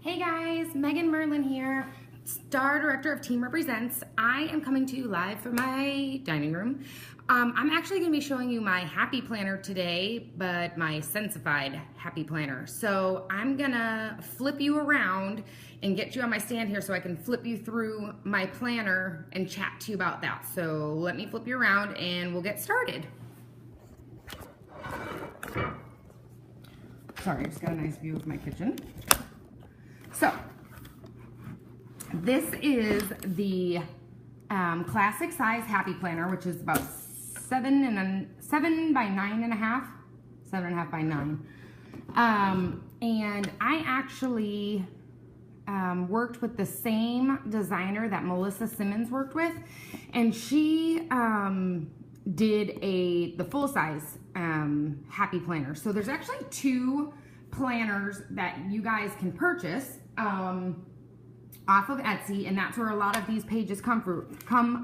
Hey guys, Megan Merlin here, Star Director of Team Represents. I am coming to you live from my dining room. I'm actually going to be showing you my Happy Planner today, but my Scentsified Happy Planner. So I'm going to flip you around and get you on my stand here so I can flip you through my planner and chat to you about that. So let me flip you around and we'll get started. Sorry, I just got a nice view of my kitchen. So, this is the classic size Happy Planner, which is about 7 by 9.5, 7.5 by 9. And I actually worked with the same designer that Melissa Simmons worked with, and she did the full size Happy Planner. So there's actually two planners that you guys can purchase off of Etsy, and that's where a lot of these pages come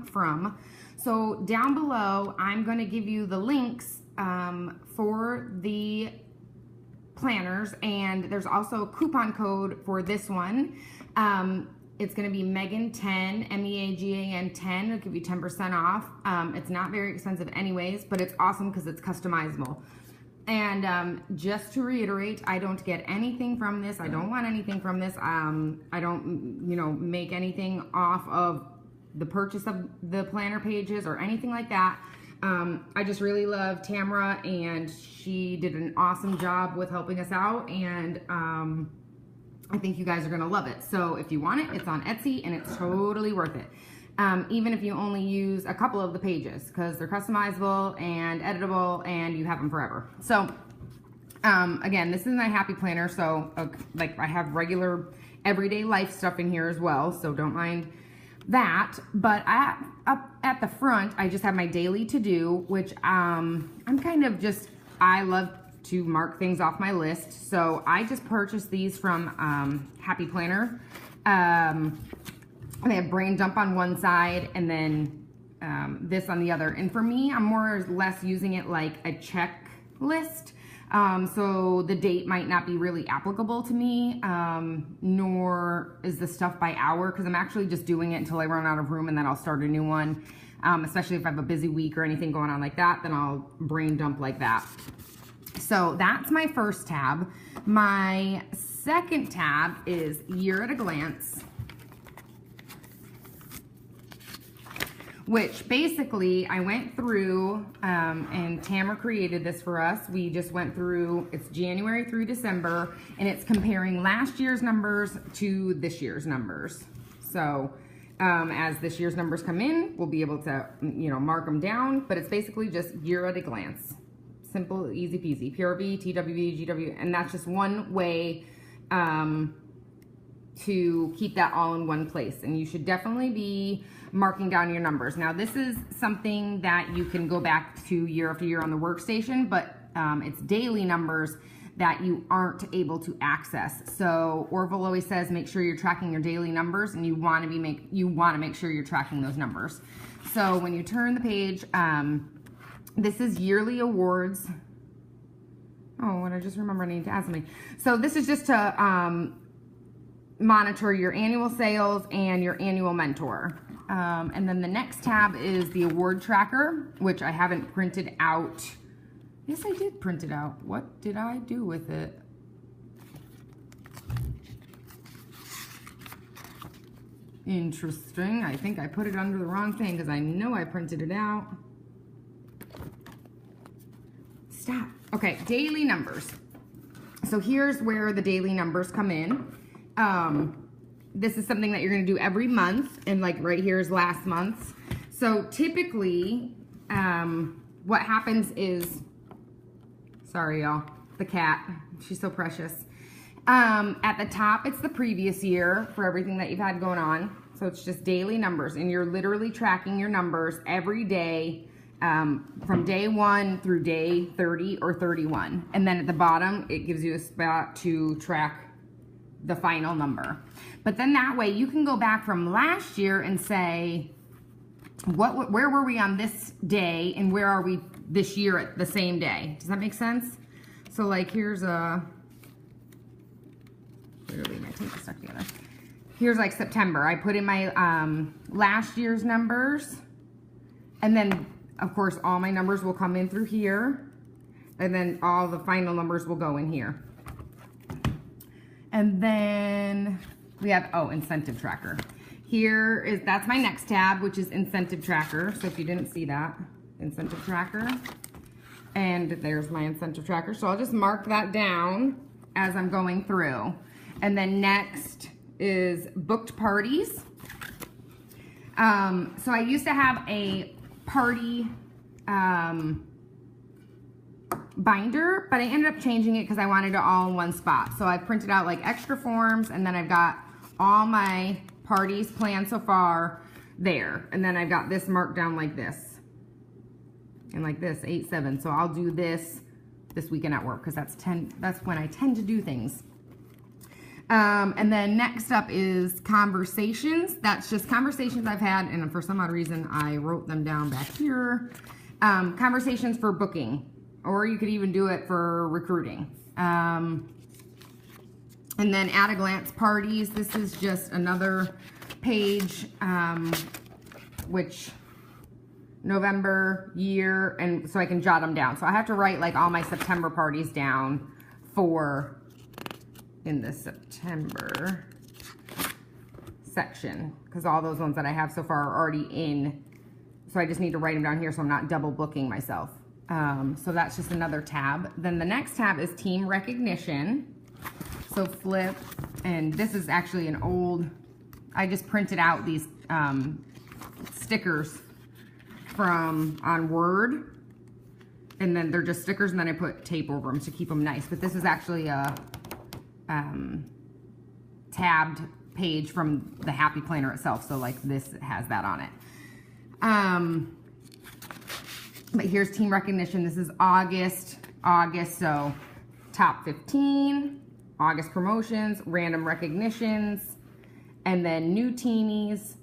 from. So down below, I'm going to give you the links for the planners, and there's also a coupon code for this one. It's going to be Megan10, MEAGAN 10. It'll give you 10% off. It's not very expensive anyways, but it's awesome because it's customizable. And just to reiterate, I don't get anything from this. I don't want anything from this. I don't, make anything off of the purchase of the planner pages or anything like that. I just really love Tamara, and she did an awesome job with helping us out, and I think you guys are gonna love it. So if you want it, it's on Etsy, and it's totally worth it. Even if you only use a couple of the pages, because they're customizable and editable and you have them forever. So again, this is my Happy Planner, so like I have regular everyday life stuff in here as well, so don't mind that. But up at the front, I just have my daily to-do, which I'm kind of just, I love to mark things off my list. So I just purchased these from Happy Planner. They have brain dump on one side and then this on the other. And for me, I'm more or less using it like a checklist. So the date might not be really applicable to me, nor is the stuff by hour, because I'm actually just doing it until I run out of room, and then I'll start a new one. Especially if I have a busy week or anything going on like that, then I'll brain dump like that. So that's my first tab. My second tab is Year at a Glance, which basically I went through, and Tamara created this for us. We just went through, it's January through December, and it's comparing last year's numbers to this year's numbers. So as this year's numbers come in, we'll be able to, mark them down, but it's basically just Year at a Glance. Simple, easy peasy, PRV, TWV, GW, and that's just one way to keep that all in one place. And you should definitely be marking down your numbers. Now, this is something that you can go back to year after year on the workstation, but it's daily numbers that you aren't able to access. So Orville always says, make sure you're tracking your daily numbers, and you want to make sure you're tracking those numbers. So when you turn the page, this is yearly awards. Oh, and I just remembered I need to add something. So this is just to monitor your annual sales and your annual mentor. And then the next tab is the award tracker, which I haven't printed out. Yes, I did print it out. What did I do with it? Interesting. I think I put it under the wrong thing because I know I printed it out. Stop. Okay, daily numbers. So here's where the daily numbers come in. This is something that you're going to do every month, and like right here is last month's. So typically, what happens is, sorry y'all, the cat, she's so precious. At the top, it's the previous year for everything that you've had going on. So it's just daily numbers, and you're literally tracking your numbers every day, from day 1 through day 30 or 31. And then at the bottom, it gives you a spot to track the final number. But then that way you can go back from last year and say, where were we on this day, and where are we this year at the same day? Does that make sense? So like here's a, where do I leave my keep it stuck together. Here's like September. I put in my last year's numbers, and then of course all my numbers will come in through here, and then all the final numbers will go in here. And then we have, oh, incentive tracker. That's my next tab, which is incentive tracker. So if you didn't see that, incentive tracker. And there's my incentive tracker. So I'll just mark that down as I'm going through. And then next is booked parties. So I used to have a party binder, but I ended up changing it because I wanted it all in one spot. So I printed out like extra forms, and then I've got all my parties planned so far there. And then I've got this marked down like this. And like this, 8/7. So I'll do this weekend at work because that's when I tend to do things. And then next up is conversations. That's just conversations I've had, and for some odd reason I wrote them down back here. Conversations for booking, or you could even do it for recruiting. And then at a glance parties. This is just another page, which November, year, and so I can jot them down. So I have to write like all my September parties down in the September section, because all those ones that I have so far are already in. So I just need to write them down here so I'm not double booking myself. So that's just another tab. Then the next tab is team recognition. So flip, and this is actually an old, I just printed out these stickers on Word, and then they're just stickers, and then I put tape over them to keep them nice. But this is actually a tabbed page from the Happy Planner itself, so like this has that on it. But here's team recognition. This is August, so top 15, August promotions, random recognitions, and then new teamies,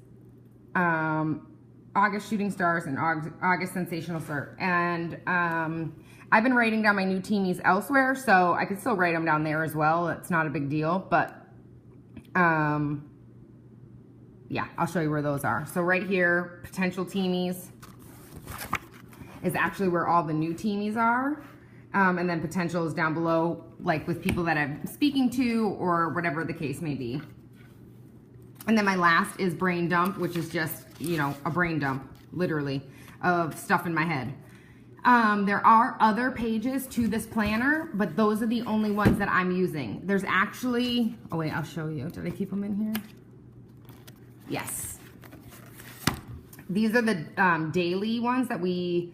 August shooting stars, and August sensational start. And I've been writing down my new teamies elsewhere, so I could still write them down there as well. It's not a big deal, but yeah, I'll show you where those are. So right here, potential teamies is actually where all the new teamies are. And then potential is down below, like with people that I'm speaking to or whatever the case may be. And then my last is brain dump, which is just, you know, a brain dump, literally, of stuff in my head. There are other pages to this planner, but those are the only ones that I'm using. There's actually, oh wait, I'll show you. Did I keep them in here? Yes. These are the daily ones that we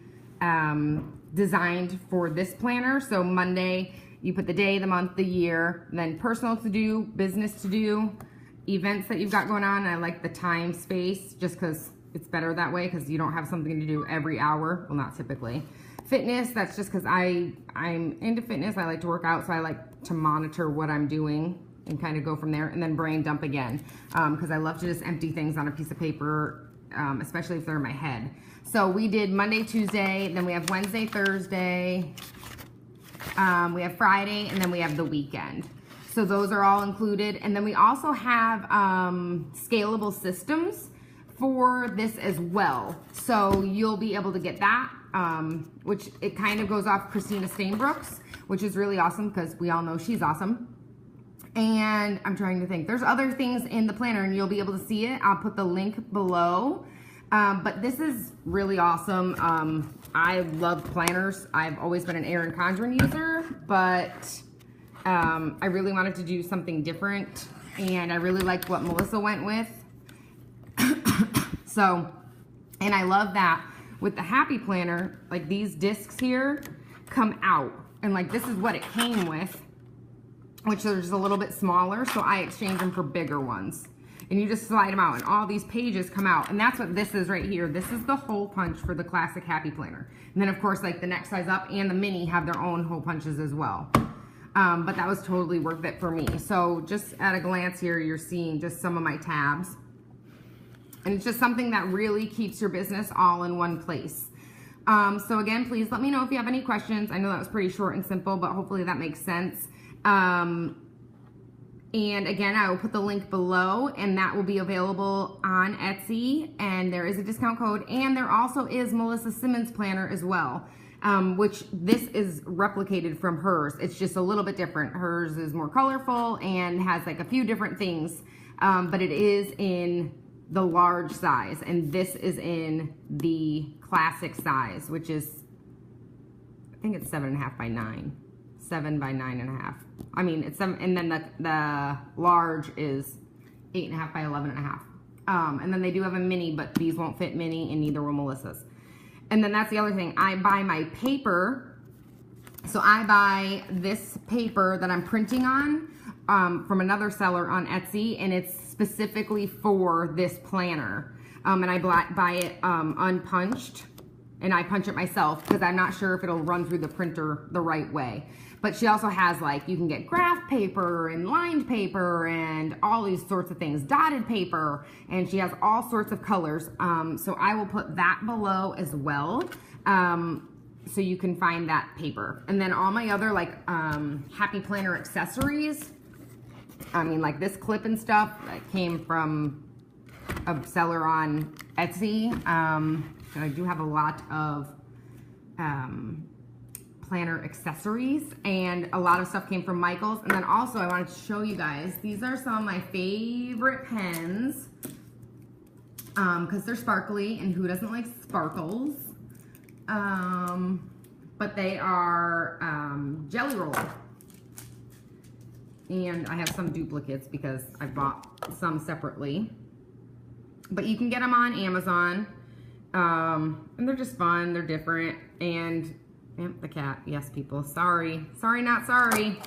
designed for this planner. So Monday, you put the day, the month, the year, then personal to do, business to do, events that you've got going on. I like the time space just because it's better that way, because you don't have something to do every hour. Well, not typically. Fitness, that's just because I'm into fitness. I like to work out, so I like to monitor what I'm doing and kind of go from there. And then brain dump again, because I love to just empty things on a piece of paper, especially if they're in my head. So we did Monday, Tuesday, then we have Wednesday, Thursday, we have Friday, and then we have the weekend. So those are all included. And then we also have scalable systems for this as well. So you'll be able to get that, which it kind of goes off Christina Stainbrook's, which is really awesome because we all know she's awesome. And I'm trying to think. There's other things in the planner and you'll be able to see it. I'll put the link below. But this is really awesome. I love planners. I've always been an Erin Condren user, but I really wanted to do something different, and I really liked what Melissa went with. So, and I love that with the Happy Planner, like these discs here come out, and like this is what it came with, which are just a little bit smaller, so I exchanged them for bigger ones. And you just slide them out, and all these pages come out, and that's what this is right here. This is the hole punch for the classic Happy Planner. And then of course, like the next size up and the mini have their own hole punches as well. But that was totally worth it for me. So just at a glance here, you're seeing just some of my tabs. And it's just something that really keeps your business all in one place. So again, please let me know if you have any questions. I know that was pretty short and simple, but hopefully that makes sense. And And again, I will put the link below, and that will be available on Etsy, and there is a discount code, and there also is Melissa Simmons planner as well, which this is replicated from hers. It's just a little bit different. Hers is more colorful and has like a few different things, but it is in the large size, and this is in the classic size, which is, I think it's 7.5 by 9. 7 by 9.5. I mean, it's 7, and then the large is 8.5 by 11.5. And then they do have a mini, but these won't fit mini, and neither will Melissa's. And then that's the other thing. I buy my paper. So I buy this paper that I'm printing on from another seller on Etsy, and it's specifically for this planner. And I buy it unpunched, and I punch it myself because I'm not sure if it'll run through the printer the right way. But she also has, like, you can get graph paper and lined paper and all these sorts of things, dotted paper, and she has all sorts of colors. So I will put that below as well, so you can find that paper. And then all my other, like, Happy Planner accessories, I mean, like this clip and stuff that came from a seller on Etsy. And I do have a lot of planner accessories, and a lot of stuff came from Michael's. And then also I wanted to show you guys, these are some of my favorite pens, because they're sparkly, and who doesn't like sparkles? But they are Jelly Roll. And I have some duplicates because I bought some separately. But you can get them on Amazon. And they're just fun, they're different, and the cat, yes people, sorry, not sorry,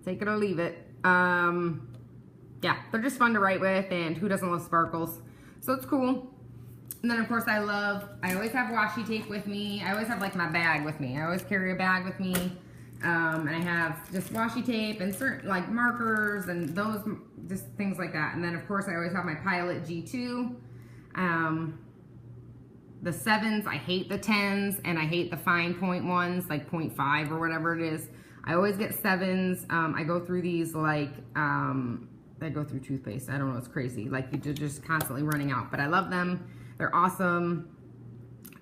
take it or leave it. Yeah, they're just fun to write with, and who doesn't love sparkles? So it's cool. And then of course I always have washi tape with me. I always have like my bag with me. I always carry a bag with me. And I have just washi tape and certain like markers and those, just things like that. And then of course I always have my Pilot G2. The 7s, I hate the 10s, and I hate the fine point ones, like 0.5 or whatever it is. I always get 7s. I go through these like, I go through toothpaste. I don't know, it's crazy. Like, you're just constantly running out, but I love them. They're awesome.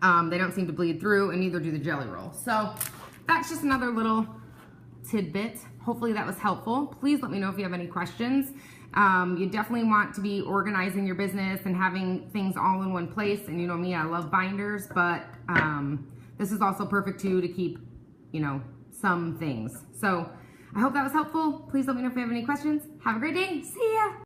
They don't seem to bleed through, and neither do the Jelly Roll. So that's just another little tidbit. Hopefully that was helpful. Please let me know if you have any questions. You definitely want to be organizing your business and having things all in one place. And you know me, I love binders, but this is also perfect too to keep, you know, some things. So I hope that was helpful. Please let me know if you have any questions. Have a great day. See ya.